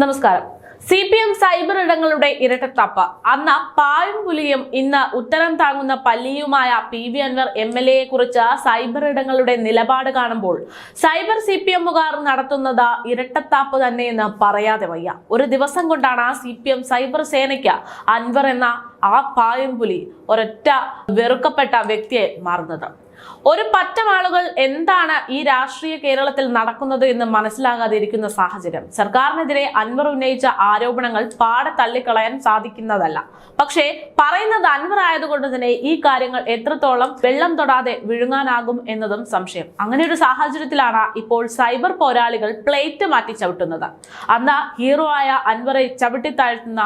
നമസ്കാരം. CPM cyber ഇടങ്ങളുടെ ഇരട്ടത്താപ്പ്. അന്ന് പായും പുലിയും ഇന്ന് ഉത്തരം താങ്ങുന്ന പല്ലിയുമായ PV അൻവർ MLA യെ കുറിച്ച് സൈബർ ഇടങ്ങളുടെ നിലപാട് കാണുമ്പോൾ സൈബർ CPMകാർ നടത്തുന്നത് ഇരട്ടത്താപ്പ് തന്നെയെന്ന് പറയാതെ വയ്യ. ഒരു ദിവസം കൊണ്ടാണ് CPM സൈബർ സേനയ്ക്ക് അൻവർ എന്ന ആ പായും പുലി ഒരൊറ്റ വെറുക്കപ്പെട്ട വ്യക്തിയെ മാറുന്നത്. ഒരു പറ്റം ആളുകൾ എന്താണ് ഈ രാഷ്ട്രീയ കേരളത്തിൽ നടക്കുന്നത് എന്ന് മനസ്സിലാകാതെ ഇരിക്കുന്ന സാഹചര്യം. സർക്കാരിനെതിരെ അൻവർ ഉന്നയിച്ച ആരോപണങ്ങൾ പാടെ തള്ളിക്കളയാൻ സാധിക്കുന്നതല്ല. പക്ഷേ പറയുന്നത് അൻവർ ആയതുകൊണ്ട് തന്നെ ഈ കാര്യങ്ങൾ എത്രത്തോളം വെള്ളം തൊടാതെ വിഴുങ്ങാനാകും എന്നതും സംശയം. അങ്ങനെ ഒരു സാഹചര്യത്തിലാണ് ഇപ്പോൾ സൈബർ പോരാളികൾ പ്ലേറ്റ് മാറ്റി ചവിട്ടുന്നത്. അന്ന് ഹീറോ ആയ അൻവറെ ചവിട്ടി താഴ്ത്തുന്ന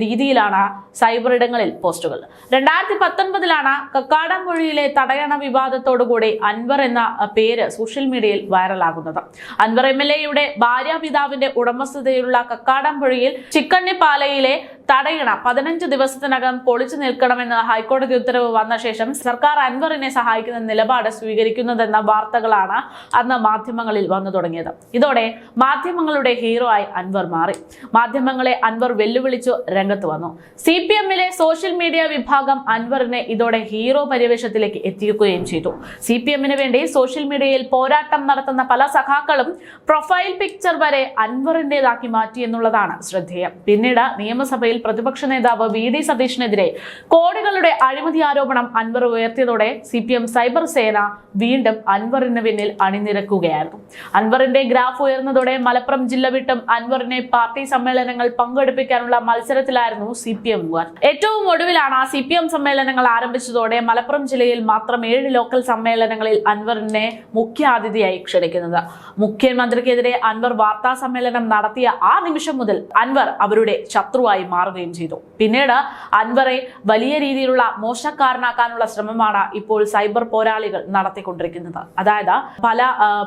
രീതിയിലാണ് സൈബർ ഇടങ്ങളിൽ പോസ്റ്റുകൾ. 2019 കക്കാടംപുഴയിലെ തടയണ വിവാദത്തോടുകൂടി അൻവർ എന്ന പേര് സോഷ്യൽ മീഡിയയിൽ വൈറലാകുന്നത്. അൻവർ MLA ഭാര്യാപിതാവിന്റെ ഉടമസ്ഥതയിലുള്ള കക്കാടംപുഴയിൽ ചിക്കണ്ണിപ്പാലയിലെ തടയണ 15 ദിവസത്തിനകം പൊളിച്ചു നിൽക്കണമെന്ന് ഹൈക്കോടതി ഉത്തരവ് വന്ന ശേഷം സർക്കാർ അൻവറിനെ സഹായിക്കുന്ന നിലപാട് സ്വീകരിക്കുന്നതെന്ന വാർത്തകളാണ് അന്ന് മാധ്യമങ്ങളിൽ വന്നു തുടങ്ങിയത്. ഇതോടെ മാധ്യമങ്ങളുടെ ഹീറോ ആയി അൻവർ മാറി. മാധ്യമങ്ങളെ അൻവർ വെല്ലുവിളിച്ചു രംഗത്ത് വന്നു. CPMലെ സോഷ്യൽ മീഡിയ വിഭാഗം അൻവറിനെ ഇതോടെ ഹീറോ പരിവേഷത്തിലേക്ക് എത്തിക്കുകയും ചെയ്തു. CPMന് വേണ്ടി സോഷ്യൽ മീഡിയയിൽ പോരാട്ടം നടത്തുന്ന പല സഖാക്കളും പ്രൊഫൈൽ പിക്ചർ വരെ അൻവറിന്റേതാക്കി മാറ്റി എന്നുള്ളതാണ് ശ്രദ്ധേയം. പിന്നീട് നിയമസഭയിൽ പ്രതിപക്ഷ നേതാവ് VD സതീഷിനെതിരെ കോടികളുടെ അഴിമതി ആരോപണം അൻവർ ഉയർത്തിയതോടെ CPM സൈബർ സേന വീണ്ടും അൻവറിന് പിന്നിൽ അണിനിരക്കുകയായിരുന്നു. അൻവറിന്റെ ഗ്രാഫ് ഉയർന്നതോടെ മലപ്പുറം ജില്ല വിട്ടും അൻവറിനെ പാർട്ടി സമ്മേളനങ്ങൾ പങ്കെടുപ്പിക്കാനുള്ള മത്സരത്തിലായിരുന്നു CPMകാർ. ഏറ്റവും ഒടുവിലാണ് CPM സമ്മേളനങ്ങൾ ആരംഭിച്ചതോടെ മലപ്പുറം ജില്ലയിൽ മാത്രം 7 ലോക്കൽ സമ്മേളനങ്ങളിൽ അൻവറിനെ മുഖ്യാതിഥിയായി ക്ഷണിക്കുന്നത്. മുഖ്യമന്ത്രിക്കെതിരെ അൻവർ വാർത്താ സമ്മേളനം നടത്തിയ ആ നിമിഷം മുതൽ അൻവർ അവരുടെ ശത്രുവായി മാറുകയും ചെയ്തു. പിന്നീട് അൻവറെ വലിയ രീതിയിലുള്ള മോശക്കാരനാക്കാനുള്ള ശ്രമമാണ് ഇപ്പോൾ സൈബർ പോരാളികൾ നടത്തിക്കൊണ്ടിരിക്കുന്നത്. അതായത് പല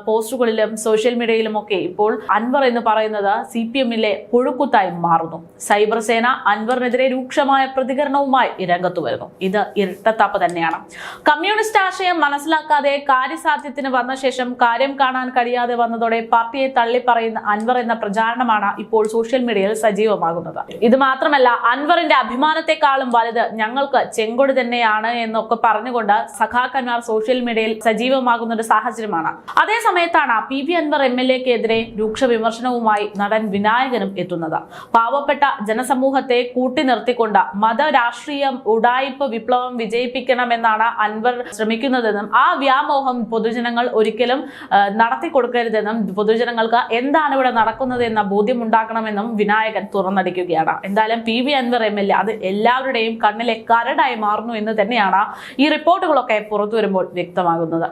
പോസ്റ്റുകളിലും സോഷ്യൽ മീഡിയയിലും ഒക്കെ ഇപ്പോൾ അൻവർ എന്ന് പറയുന്നത് CPMലെ പുഴുക്കുത്തായി മാറുന്നു. സൈബർ സേന അൻവറിനെതിരെ രൂക്ഷമായ പ്രതികരണവുമായി രംഗത്തു വരുന്നു. ഇത് ഇരട്ടത്താപ്പ് തന്നെയാണ്. കമ്മ്യൂണിസ്റ്റ് ആശയം മനസ്സിലാക്കാതെ കാര്യസാധ്യത്തിന് വന്ന ശേഷം കാര്യം കാണാൻ കഴിയാതെ വന്നതോടെ പാർട്ടിയെ തള്ളിപ്പറയുന്ന അൻവർ എന്ന പ്രചാരണമാണ് ഇപ്പോൾ സോഷ്യൽ മീഡിയയിൽ സജീവമാകുന്നത്. ഇത് മാത്രമല്ല, അൻവറിന്റെ അഭിമാനത്തെക്കാളും വലുത് ഞങ്ങൾക്ക് ചെങ്കൊടി തന്നെയാണ് എന്നൊക്കെ പറഞ്ഞുകൊണ്ട് സഖാക്കന്മാർ സോഷ്യൽ മീഡിയയിൽ സജീവമാകുന്ന ഒരു സാഹചര്യമാണ്. അതേ സമയത്താണ് PV അൻവർ MLAക്കെതിരെ രൂക്ഷ വിമർശനവുമായി നടൻ വിനായകനും എത്തുന്നത്. പാവപ്പെട്ട ജനസമൂഹത്തെ കൂട്ടി നിർത്തിക്കൊണ്ട് മതരാഷ്ട്രീയം ഉഡായിപ്പ് വിപ്ലവം വിജയിപ്പിക്കണമെന്നാണ് അൻവർ ശ്രമിക്കുന്നതെന്നും ആ വ്യാമോഹം പൊതുജനങ്ങൾ ഒരിക്കലും നടത്തി കൊടുക്കരുതെന്നും പൊതുജനങ്ങൾക്ക് എന്താണ് ഇവിടെ നടക്കുന്നത് എന്ന ബോധ്യം ഉണ്ടാക്കണമെന്നും വിനായകൻ തുറന്നടിക്കുകയാണ്. എന്തായാലും PV അൻവർ MLA അത് എല്ലാവരുടെയും കണ്ണിലെ കരടായി മാറുന്നു എന്ന് തന്നെയാണ് ഈ റിപ്പോർട്ടുകളൊക്കെ പുറത്തു വരുമ്പോൾ വ്യക്തമാകുന്നത്.